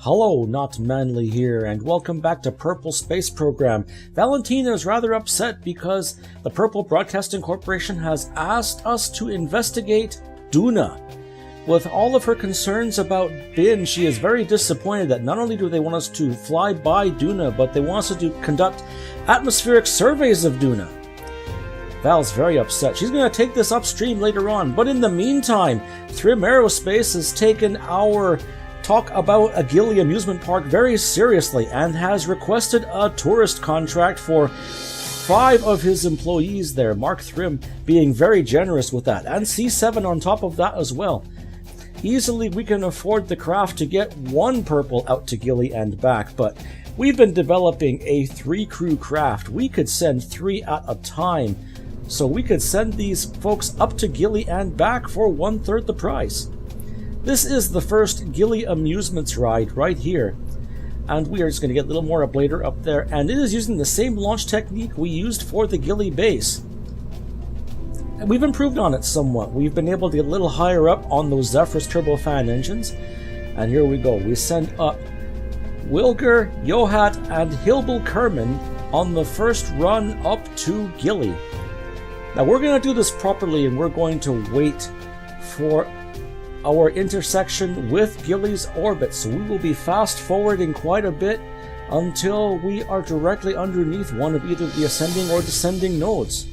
Hello, Not Manly here, and welcome back to Kerbal Space Program. Valentina is rather upset because the Purple Broadcasting Corporation has asked us to investigate Duna. With all of her concerns about Bin, she is very disappointed that not only do they want us to fly by Duna, but they want us to conduct atmospheric surveys of Duna. Val's very upset. She's going to take this upstream later on, but in the meantime, Thrym Aerospace has taken our talk about a Gilly Amusement Park very seriously and has requested a tourist contract for 5 of his employees there, Mark Thrym being very generous with that, and C7 on top of that as well. Easily we can afford the craft to get 1 purple out to Gilly and back, but we've been developing a 3-crew craft. We could send 3 at a time, so we could send these folks up to Gilly and back for 1/3 the price. This is the first Gilly Amusements ride right here, and we are just going to get a little more ablator up there, and it is using the same launch technique we used for the Gilly base. And we've improved on it somewhat. We've been able to get a little higher up on those Zephyrus turbofan engines, and here we go. We send up Wilger, Yohat, and Hilbel Kerman on the first run up to Gilly. Now we're going to do this properly, and we're going to wait for our intersection with Gilly's orbit, so we will be fast forwarding quite a bit until we are directly underneath one of either the ascending or descending nodes.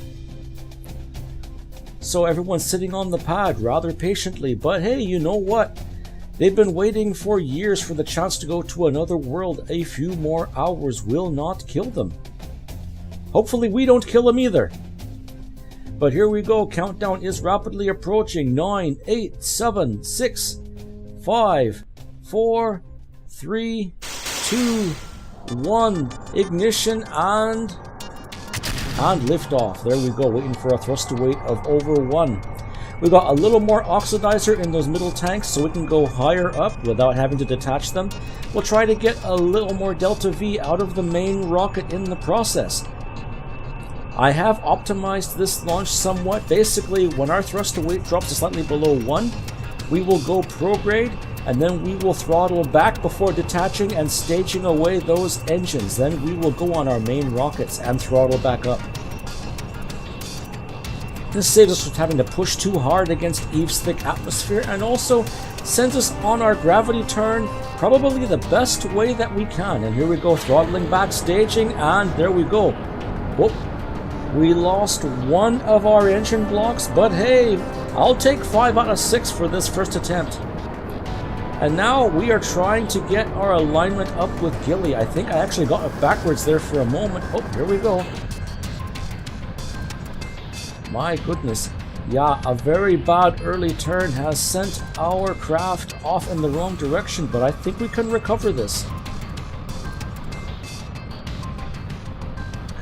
So everyone's sitting on the pad rather patiently, but hey, you know what? They've been waiting for years for the chance to go to another world. A few more hours will not kill them. Hopefully we don't kill them either. But here we go, countdown is rapidly approaching. 9, 8, 7, 6, 5, 4, 3, 2, 1. Ignition and liftoff. There we go, waiting for a thrust to weight of over 1. We got a little more oxidizer in those middle tanks so we can go higher up without having to detach them. We'll try to get a little more delta V out of the main rocket in the process. I have optimized this launch somewhat. Basically, when our thrust to weight drops to slightly below 1, we will go prograde, and then we will throttle back before detaching and staging away those engines. Then we will go on our main rockets and throttle back up. This saves us from having to push too hard against Eve's thick atmosphere, and also sends us on our gravity turn probably the best way that we can. And here we go, throttling back, staging, and there we go. Whoop. We lost 1 of our engine blocks, but hey, I'll take 5 out of 6 for this first attempt. And now we are trying to get our alignment up with Gilly. I think I actually got it backwards there for a moment. Oh, here we go. My goodness. Yeah, a very bad early turn has sent our craft off in the wrong direction, but I think we can recover this.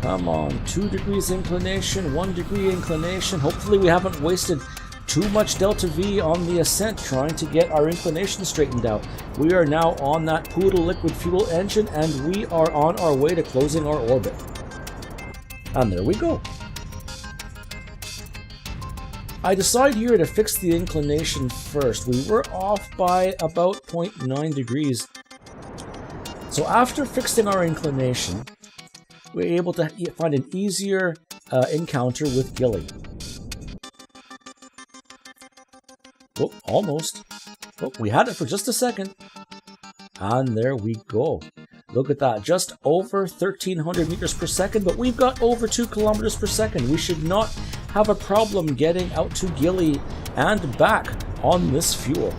Come on, 2 degrees inclination, 1 degree inclination. Hopefully we haven't wasted too much delta V on the ascent trying to get our inclination straightened out. We are now on that Poodle liquid fuel engine, and we are on our way to closing our orbit. And there we go. I decide here to fix the inclination first. We were off by about 0.9 degrees. So after fixing our inclination, we're able to find an easier encounter with Gilly. Oh, almost. Oh, we had it for just a second. And there we go. Look at that, just over 1,300 meters per second, but we've got over 2 kilometers per second. We should not have a problem getting out to Gilly and back on this fuel.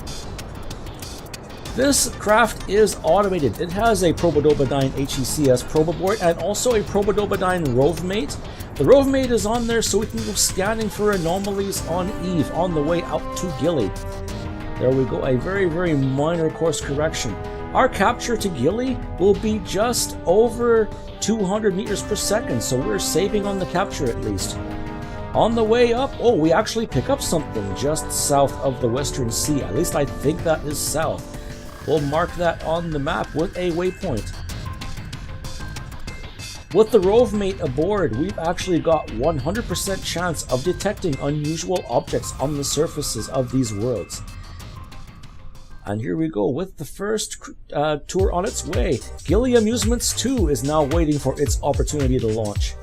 This craft is automated. It has a Probodobodyne HECS proboboard and also a Probodobodyne rovemate. The rovemate is on there so we can go scanning for anomalies on Eve on the way out to Gilly. There we go, a very, very minor course correction. Our capture to Gilly will be just over 200 meters per second, so we're saving on the capture at least. On the way up, oh, we actually pick up something just south of the Western Sea. At least I think that is south. We'll mark that on the map with a waypoint. With the rovemate aboard, we've actually got 100% chance of detecting unusual objects on the surfaces of these worlds. And here we go with the first tour on its way. Gilly Amusements 2 is now waiting for its opportunity to launch.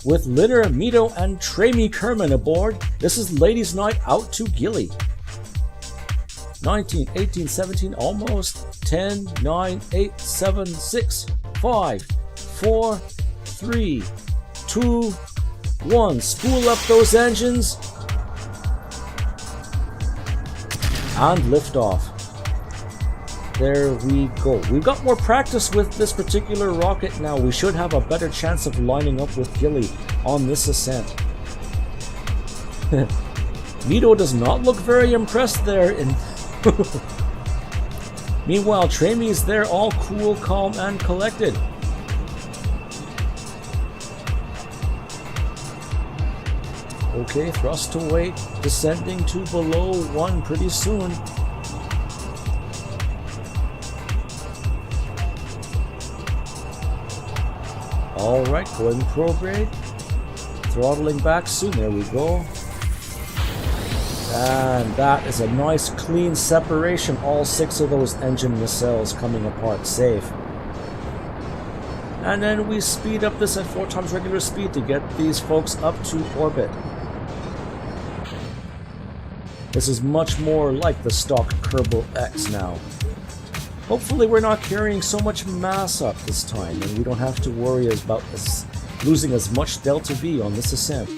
With Litter, Mito, and Tramy Kerman aboard, this is Ladies' Night Out to Gilly. 19, 18, 17, almost. 10, 9, 8, 7, 6, 5, 4, 3, 2, 1. Spool up those engines. And lift off. There we go. We've got more practice with this particular rocket now. We should have a better chance of lining up with Gilly on this ascent. Mito does not look very impressed there. Meanwhile, Tramy is there all cool, calm, and collected. Okay, thrust to weight, descending to below 1 pretty soon. Alright, going prograde. Throttling back soon, there we go. And that is a nice clean separation. All 6 of those engine nacelles coming apart safe. And then we speed up this at 4 times regular speed to get these folks up to orbit. This is much more like the stock Kerbal X now. Hopefully we're not carrying so much mass up this time, and we don't have to worry about losing as much delta V on this ascent.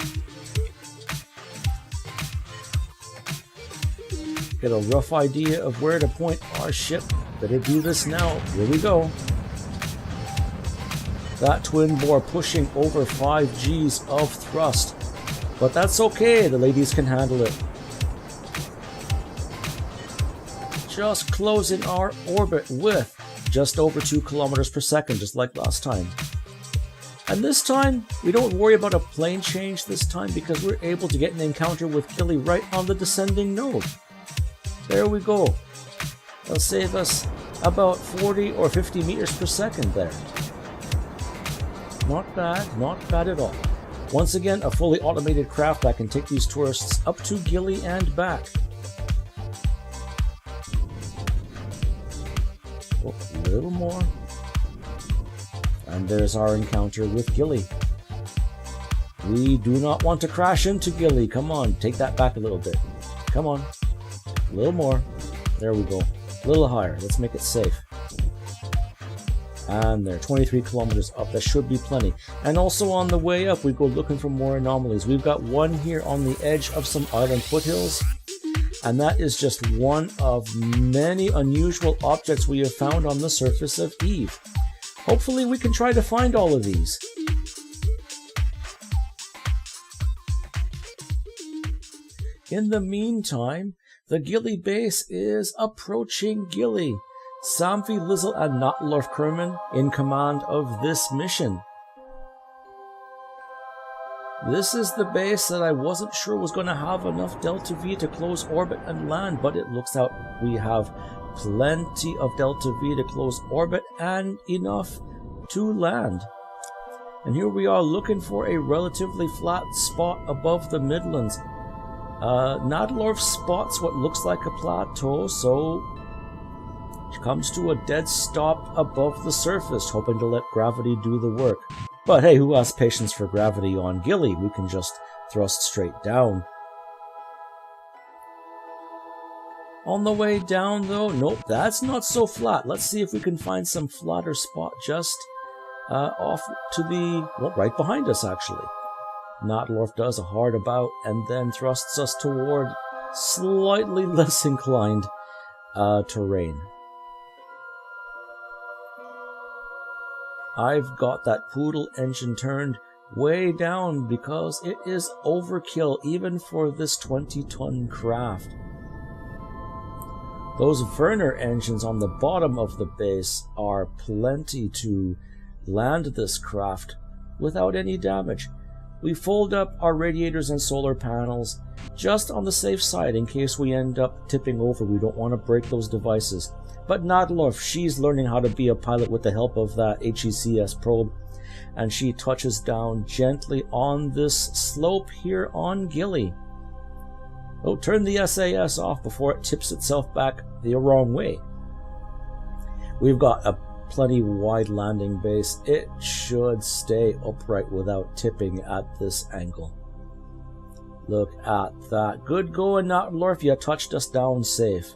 Get a rough idea of where to point our ship. Better do this now. Here we go. That twin bore pushing over 5 Gs of thrust. But that's okay, the ladies can handle it. Just closing our orbit with just over 2 kilometers per second, just like last time. And this time, we don't worry about a plane change this time because we're able to get an encounter with Gilly right on the descending node. There we go. That'll save us about 40 or 50 meters per second there. Not bad at all. Once again, a fully automated craft that can take these tourists up to Gilly and back. Oh, a little more. And there's our encounter with Gilly. We do not want to crash into Gilly. Come on, take that back a little bit. Come on. A little more. There we go. A little higher. Let's make it safe. And there, 23 kilometers up. That should be plenty. And also on the way up, we go looking for more anomalies. We've got one here on the edge of some island foothills. And that is just one of many unusual objects we have found on the surface of Eve. Hopefully we can try to find all of these. In the meantime, the Gilly base is approaching Gilly. Samfi, Lizzle, and Notlorf Kerman in command of this mission. This is the base that I wasn't sure was going to have enough Delta V to close orbit and land, but it looks out we have plenty of Delta V to close orbit and enough to land. And here we are looking for a relatively flat spot above the Midlands. Notlorf spots what looks like a plateau, so it comes to a dead stop above the surface, hoping to let gravity do the work. But hey, who has patience for gravity on Gilly? We can just thrust straight down. On the way down though, nope, that's not so flat. Let's see if we can find some flatter spot just off to the, well, right behind us actually. Notlorf does a hard about and then thrusts us toward slightly less inclined terrain. I've got that Poodle engine turned way down because it is overkill even for this 20-ton craft. Those Werner engines on the bottom of the base are plenty to land this craft without any damage. We fold up our radiators and solar panels just on the safe side in case we end up tipping over. We don't want to break those devices. But Notlorf, she's learning how to be a pilot with the help of that HECS probe, and she touches down gently on this slope here on Gilly. Oh, turn the SAS off before it tips itself back the wrong way. We've got a plenty wide landing base. It should stay upright without tipping at this angle. Look at that. Good going, Nautdorf. You touched us down safe.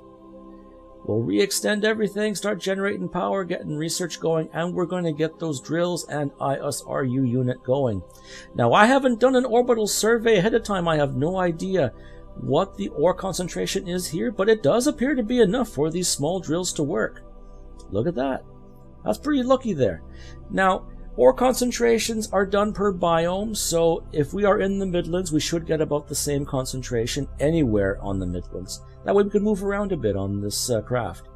We'll re-extend everything, start generating power, getting research going, and we're going to get those drills and ISRU unit going. Now, I haven't done an orbital survey ahead of time. I have no idea what the ore concentration is here, but it does appear to be enough for these small drills to work. Look at that. That's pretty lucky there. Now, ore concentrations are done per biome, so if we are in the Midlands, we should get about the same concentration anywhere on the Midlands. That way we can move around a bit on this craft.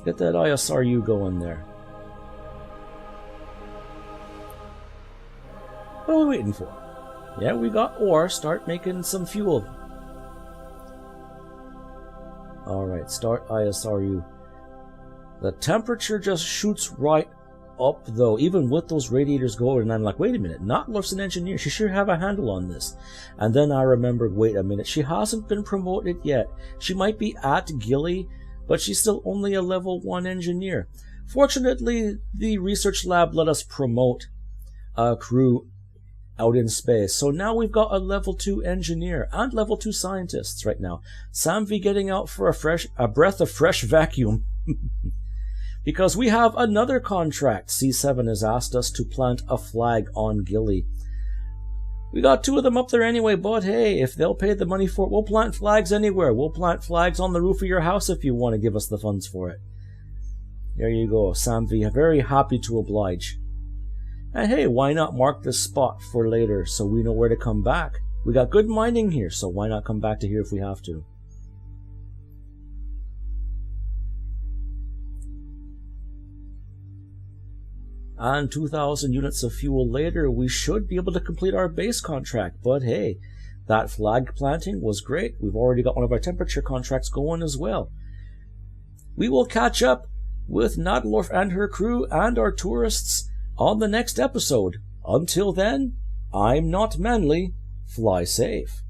Get that ISRU going there. What are we waiting for? Yeah, we got ore. Start making some fuel. Alright, start ISRU. The temperature just shoots right up, though, even with those radiators going, and I'm like, wait a minute, Nautdorf's an engineer, she should have a handle on this. And then I remembered, wait a minute, she hasn't been promoted yet. She might be at Gilly, but she's still only a level 1 engineer. Fortunately, the research lab let us promote a crew out in space. So now we've got a level 2 engineer and level 2 scientists right now. Samvi getting out for a breath of fresh vacuum. Because we have another contract. C7 has asked us to plant a flag on Gilly. We got 2 of them up there anyway, but hey, if they'll pay the money for it, we'll plant flags anywhere. We'll plant flags on the roof of your house if you want to give us the funds for it. There you go, Samvi, very happy to oblige. And hey, why not mark this spot for later so we know where to come back? We got good mining here, so why not come back to here if we have to? And 2,000 units of fuel later, we should be able to complete our base contract. But hey, that flag planting was great. We've already got one of our temperature contracts going as well. We will catch up with Nautdorf and her crew and our tourists on the next episode. Until then, I'm not Manly. Fly safe.